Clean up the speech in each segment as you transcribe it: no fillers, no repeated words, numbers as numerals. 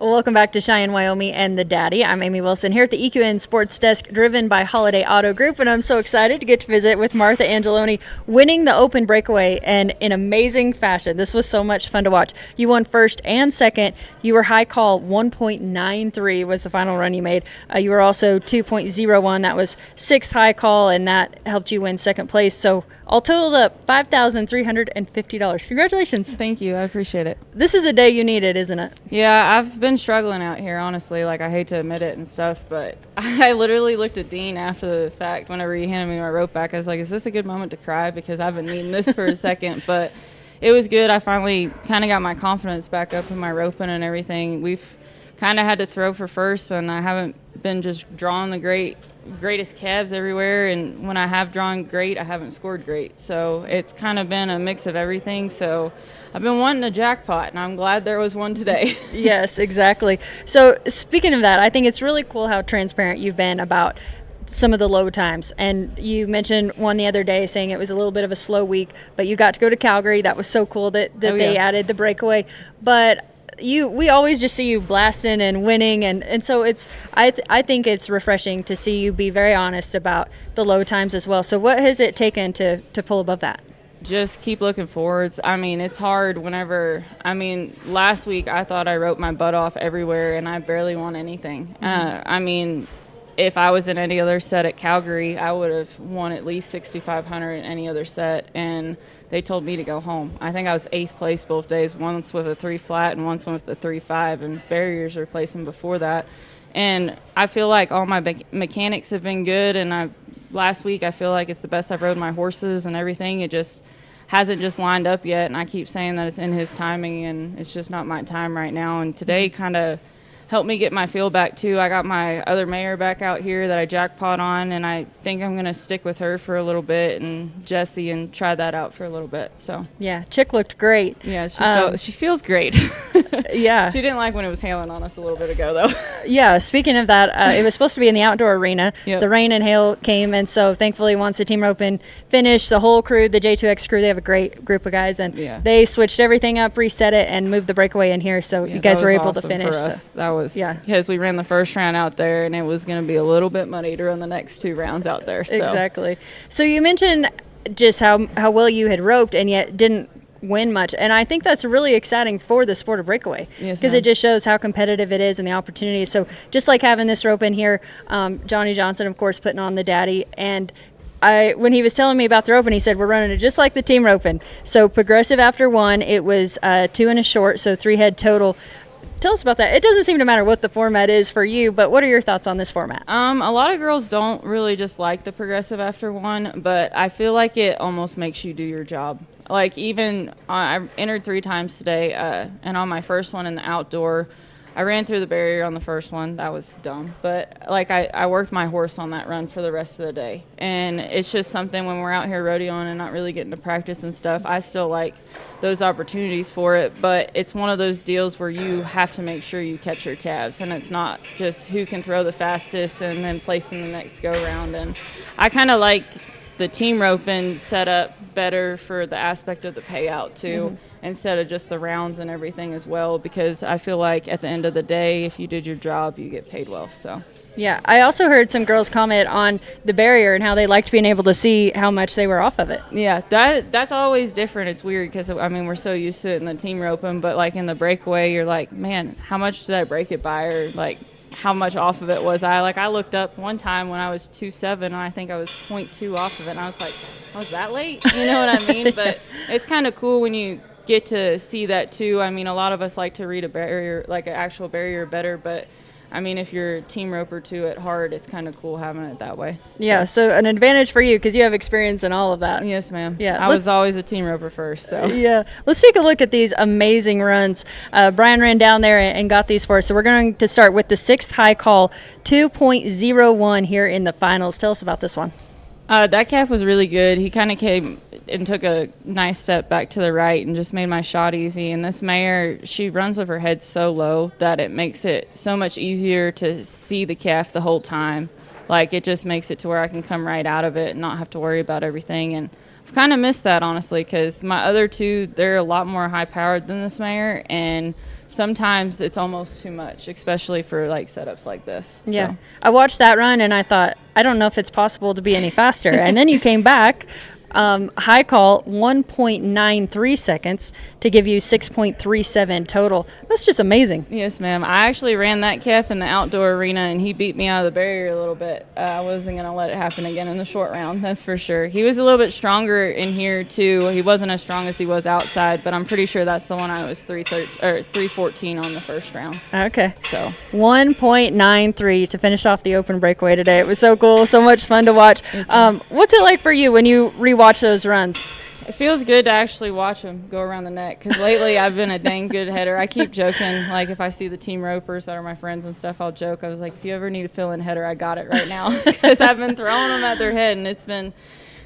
Welcome back to Cheyenne, Wyoming, and the Daddy. I'm Amy Wilson here at the EQN Sports Desk, driven by Holiday Auto Group, and I'm so excited to get to visit with Martha Angelone, winning the Open Breakaway and in amazing fashion. This was so much fun to watch. You won first and second. You were high call 1.93 was the final run you made. You were also 2.01. That was sixth high call, and that helped you win second place. So all totaled up $5,350. Congratulations. Thank you. I appreciate it. This is a day you needed, isn't it? Yeah, I've been struggling out here, honestly. Like, I hate to admit it and stuff, but I literally looked at Dean after the fact whenever he handed me my rope back. I was like, is this a good moment to cry? Because I've been needing this for a second. But it was good. I finally kind of got my confidence back up in my roping and everything. We've kind of had to throw for first, and I haven't been just drawing the greatest calves everywhere, and when I have drawn great, I haven't scored great. So it's kind of been a mix of everything. So I've been wanting a jackpot, and I'm glad there was one today. Yes, exactly. So speaking of that, I think it's really cool how transparent you've been about some of the low times. And you mentioned one the other day saying it was a little bit of a slow week, but you got to go to Calgary. That was so cool that they added the breakaway. But we always just see you blasting and winning, and so it's I think it's refreshing to see you be very honest about the low times as well. So what has it taken to pull above that? Just keep looking forwards. I mean, it's hard last week I thought I wrote my butt off everywhere, and I barely won anything. If I was in any other set at Calgary, I would have won at least 6,500 in any other set, and they told me to go home. I think I was 8th place both days, once with a 3 flat and once with a 3-5, and barriers are placing before that. And I feel like all my mechanics have been good, and last week I feel like it's the best I've rode my horses and everything. It just hasn't just lined up yet, and I keep saying that it's in his timing, and it's just not my time right now. And today kind of helped me get my feel back too. I got my other mare back out here that I jackpot on, and I think I'm going to stick with her for a little bit, and Jessie, and try that out for a little bit. So yeah, Chick looked great. Yeah, she feels great. Yeah, she didn't like when it was hailing on us a little bit ago though. Yeah, speaking of that, it was supposed to be in the outdoor arena. Yep. The rain and hail came, and so thankfully once the team open finished, the whole crew, the J2X crew, they have a great group of guys, and they switched everything up, reset it, and moved the breakaway in here, so you guys were able to finish. For us. So. That was because we ran the first round out there, and it was going to be a little bit muddy to run the next 2 rounds out there. So. Exactly. So you mentioned just how well you had roped and yet didn't win much, and I think that's really exciting for the sport of breakaway, because it just shows how competitive it is and the opportunities. So just like having this rope in here, Johnny Johnson, of course, putting on the Daddy, and when he was telling me about the roping, he said we're running it just like the team roping. So progressive after 1, it was 2 and a short, so 3 head total. Tell us about that. It doesn't seem to matter what the format is for you, but what are your thoughts on this format? A lot of girls don't really just like the progressive after 1, but I feel like it almost makes you do your job. Like, even I entered 3 times today, and on my first one in the outdoor, I ran through the barrier on the first one. That was dumb. But, like, I worked my horse on that run for the rest of the day. And it's just something when we're out here rodeoing and not really getting to practice and stuff, I still like those opportunities for it. But it's one of those deals where you have to make sure you catch your calves. And it's not just who can throw the fastest and then place in the next go-round. And I kind of like the team roping set up better for the aspect of the payout, too. Instead of just the rounds and everything as well, because I feel like at the end of the day, if you did your job, you get paid well. So yeah, I also heard some girls comment on the barrier and how they liked being able to see how much they were off of it. Yeah, that's always different. It's weird because, we're so used to it in the team roping, but like in the breakaway, you're like, man, how much did I break it by? Or like, how much off of it was I? Like, I looked up one time when I was 2.7, and I think I was 0.2 off of it, and I was like, was that late? You know what I mean? But it's kind of cool when you get to see that too. A lot of us like to read a barrier, like an actual barrier, better, but if you're a team roper too at heart, it's kind of cool having it that way. Yeah, so an advantage for you because you have experience in all of that. Yes, ma'am. Yeah, I was always a team roper first. So yeah, let's take a look at these amazing runs. Brian ran down there and got these for us. So we're going to start with the 6th high call, 2.01 here in the finals. Tell us about this one. That calf was really good. He kind of came and took a nice step back to the right and just made my shot easy. And this mare, she runs with her head so low that it makes it so much easier to see the calf the whole time. like, it just makes it to where I can come right out of it and not have to worry about everything. And I've kind of missed that, honestly, because my other two, they're a lot more high-powered than this mare, and sometimes it's almost too much, especially for, like, setups like this. Yeah. So. I watched that run, and I thought, I don't know if it's possible to be any faster. And then you came back, high call, 1.93 seconds to give you 6.37 total. That's just amazing. Yes, ma'am. I actually ran that calf in the outdoor arena, and he beat me out of the barrier a little bit. I wasn't going to let it happen again in the short round, that's for sure. He was a little bit stronger in here, too. He wasn't as strong as he was outside, but I'm pretty sure that's the one I was 314 on the first round. Okay. So 1.93 to finish off the Open Breakaway today. It was so cool, so much fun to watch. What's it like for you when you rewatch those runs? It feels good to actually watch him go around the neck, because lately I've been a dang good header. I keep joking, like, if I see the team ropers that are my friends and stuff, I'll joke. I was like, if you ever need a fill-in header, I got it right now, because I've been throwing them at their head, and it's been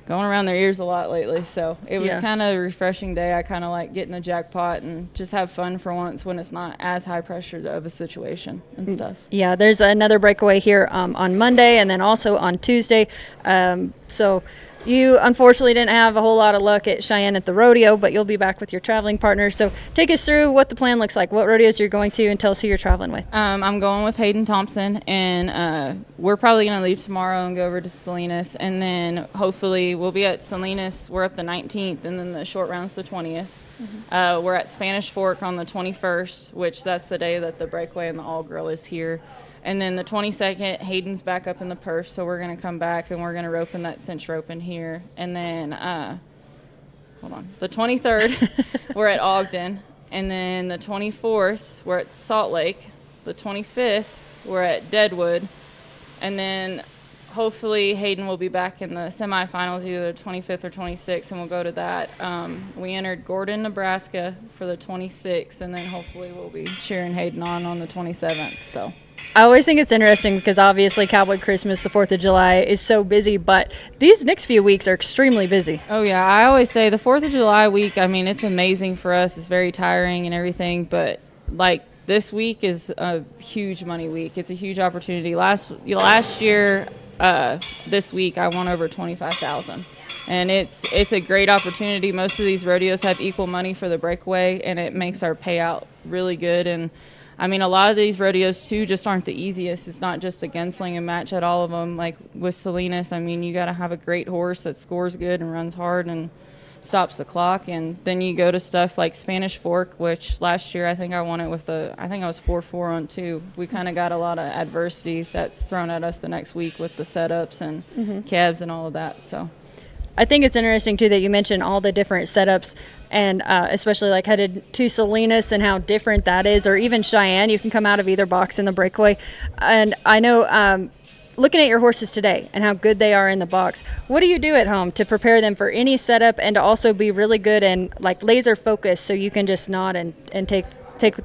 going around their ears a lot lately. So it was kind of a refreshing day. I kind of like getting the jackpot and just have fun for once when it's not as high pressure of a situation and stuff. Yeah, there's another breakaway here on Monday and then also on Tuesday. So you unfortunately didn't have a whole lot of luck at Cheyenne at the rodeo, but you'll be back with your traveling partners. So take us through what the plan looks like, what rodeos you're going to, and tell us who you're traveling with. I'm going with Hayden Thompson, and we're probably going to leave tomorrow and go over to Salinas, and then hopefully we'll be at Salinas. We're up the 19th, and then the short round's the 20th. Mm-hmm. We're at Spanish Fork on the 21st, which that's the day that the breakaway and the all-girl is here. And then the 22nd, Hayden's back up in the purse, so we're going to come back and we're going to rope in that cinch rope in here. And then, the 23rd, we're at Ogden. And then the 24th, we're at Salt Lake. The 25th, we're at Deadwood. And then hopefully Hayden will be back in the semifinals, either the 25th or 26th, and we'll go to that. We entered Gordon, Nebraska for the 26th, and then hopefully we'll be cheering Hayden on the 27th. So I always think it's interesting because obviously Cowboy Christmas, the 4th of July, is so busy, but these next few weeks are extremely busy. Oh, yeah. I always say the 4th of July week, I mean, it's amazing for us. It's very tiring and everything, but, like, this week is a huge money week. It's a huge opportunity. Last year, this week, I won over $25,000. And it's a great opportunity. Most of these rodeos have equal money for the breakaway, and it makes our payout really good. And I mean, a lot of these rodeos, too, just aren't the easiest. It's not just a gunslinging match at all of them. Like with Salinas, I mean, you got to have a great horse that scores good and runs hard and stops the clock. And then you go to stuff like Spanish Fork, which last year I think I won it with I think I was 4-4 on 2. We kind of got a lot of adversity that's thrown at us the next week with the setups and calves and all of that. So I think it's interesting, too, that you mentioned all the different setups and especially like headed to Salinas and how different that is, or even Cheyenne. You can come out of either box in the breakaway. And I know looking at your horses today and how good they are in the box, what do you do at home to prepare them for any setup and to also be really good and like laser focused so you can just nod and take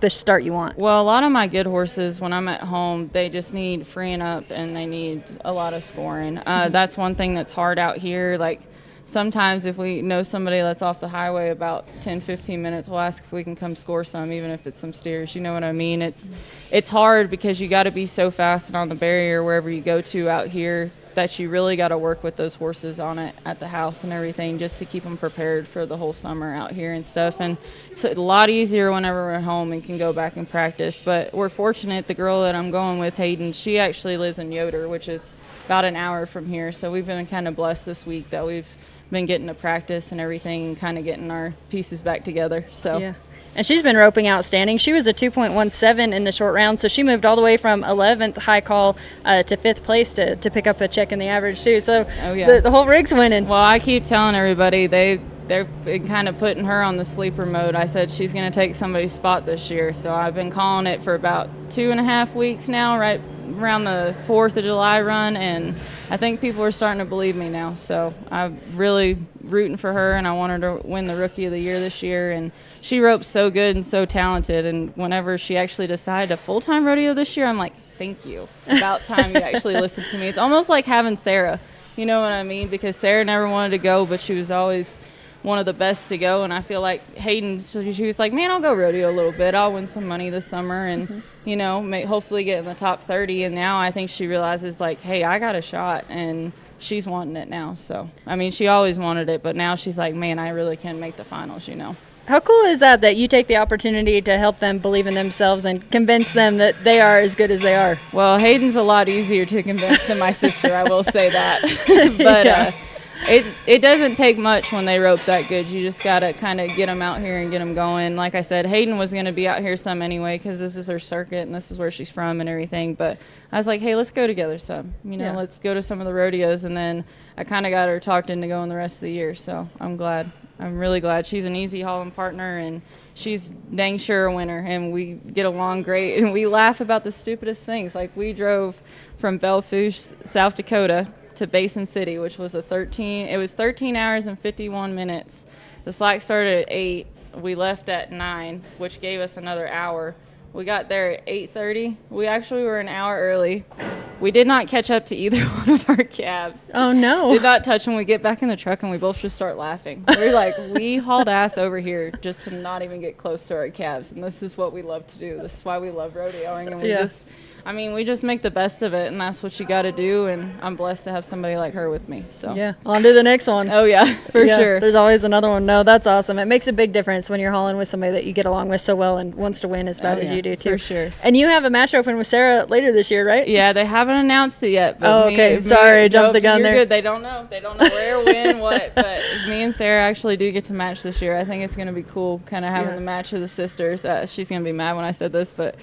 the start you want? Well, a lot of my good horses, when I'm at home, they just need freeing up and they need a lot of scoring. That's one thing that's hard out here. Like, sometimes if we know somebody that's off the highway about 10, 15 minutes, we'll ask if we can come score some, even if it's some steers. You know what I mean? It's hard because you got to be so fast and on the barrier wherever you go to out here that you really got to work with those horses on it at the house and everything just to keep them prepared for the whole summer out here and stuff. And it's a lot easier whenever we're home and can go back and practice. But we're fortunate, the girl that I'm going with, Hayden, she actually lives in Yoder, which is about an hour from here. So we've been kind of blessed this week that we've been getting to practice and everything and kind of getting our pieces back together. So yeah. And she's been roping outstanding. She was a 2.17 in the short round, so she moved all the way from 11th high call to 5th place to pick up a check in the average too. So the whole rig's winning. Well, I keep telling everybody they've been kind of putting her on the sleeper mode. I said she's going to take somebody's spot this year. So I've been calling it for about 2.5 weeks now, right around the 4th of July run, and I think people are starting to believe me now. So I'm really rooting for her, and I want her to win the Rookie of the Year this year. And she ropes so good and so talented, and whenever she actually decided a full-time rodeo this year, I'm like, thank you. About time you actually listened to me. It's almost like having Sarah, you know what I mean? Because Sarah never wanted to go, but she was always one of the best to go, and I feel like Hayden, she was like, man, I'll go rodeo a little bit. I'll win some money this summer, and you know, hopefully get in the top 30. And now I think she realizes, like, hey, I got a shot, and she's wanting it now. So, I mean, she always wanted it, but now she's like, man, I really can make the finals, you know. How cool is that you take the opportunity to help them believe in themselves and convince them that they are as good as they are? Well, Hayden's a lot easier to convince than my sister, I will say that. But yeah. It doesn't take much when they rope that good. You just got to kind of get them out here and get them going. Like I said, Hayden was going to be out here some anyway because this is her circuit and this is where she's from and everything. But I was like, hey, let's go together some. You know, let's go to some of the rodeos. And then I kind of got her talked into going the rest of the year. So I'm glad. I'm really glad. She's an easy hauling partner, and she's dang sure a winner. And we get along great, and we laugh about the stupidest things. Like, we drove from Belfouche, South Dakota, to Basin City, which was 13 hours and 51 minutes. The slack started at 8. We left at 9, which gave us another hour. We got there at 8:30. We actually were an hour early. We did not catch up to either one of our cabs. Oh, no. Did not touch them. We get back in the truck, and we both just start laughing. We're like, we hauled ass over here just to not even get close to our cabs, and this is what we love to do. This is why we love rodeoing, and we just make the best of it, and that's what you got to do, and I'm blessed to have somebody like her with me. So yeah, on to the next one. Oh, yeah, for sure. There's always another one. No, that's awesome. It makes a big difference when you're hauling with somebody that you get along with so well and wants to win as bad as you do, too. For sure. And you have a match open with Sarah later this year, right? Yeah, they haven't announced it yet. But okay. Sorry, I jumped the gun you're there. Good. They don't know. They don't know where, when, what. But me and Sarah actually do get to match this year. I think it's going to be cool kind of having the match of the sisters. She's going to be mad when I said this, but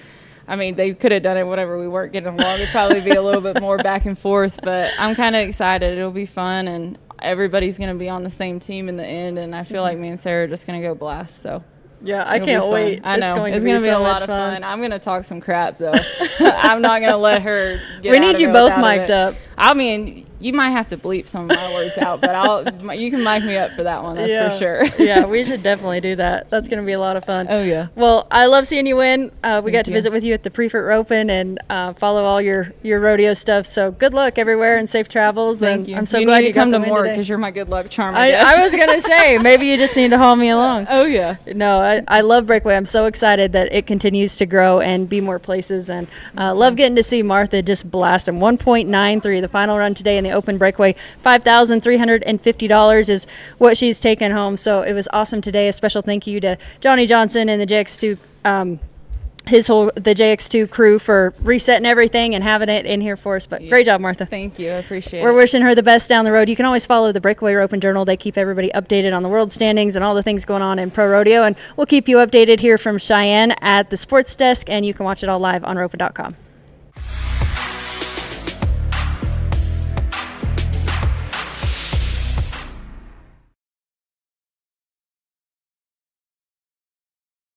I mean, they could have done it whatever. We weren't getting along. It'd probably be a little bit more back and forth, but I'm kind of excited. It'll be fun, and everybody's going to be on the same team in the end, and I feel like me and Sarah are just going to go blast. So yeah, I can't wait. I know. It's going to be a lot of fun. I'm going to talk some crap, though. I'm not going to let her get We need you both mic'd up. I mean, you might have to bleep some of my words out, but you can mic me up for that one. That's for sure. Yeah, we should definitely do that. That's going to be a lot of fun. Oh, yeah. Well, I love seeing you win. We got to visit with you at the Prefert Open and follow all your rodeo stuff. So good luck everywhere and safe travels. Thank you. I'm so glad you come to more more because you're my good luck charm. I was going to say, maybe you just need to haul me along. Oh, yeah. No, I love Breakaway. I'm so excited that it continues to grow and be more places. And love getting to see Martha just blast them. 1.93, the final run today in the Open Breakaway. $5,350 is what she's taken home. So it was awesome today. A special thank you to Johnny Johnson and the JX2 the JX2 crew for resetting everything and having it in here for us. But great job, Martha. Thank you. I appreciate it. We're wishing her the best down the road. You can always follow the Breakaway Open Journal. They keep everybody updated on the world standings and all the things going on in pro rodeo. And we'll keep you updated here from Cheyenne at the Sports Desk, and you can watch it all live on roping.com.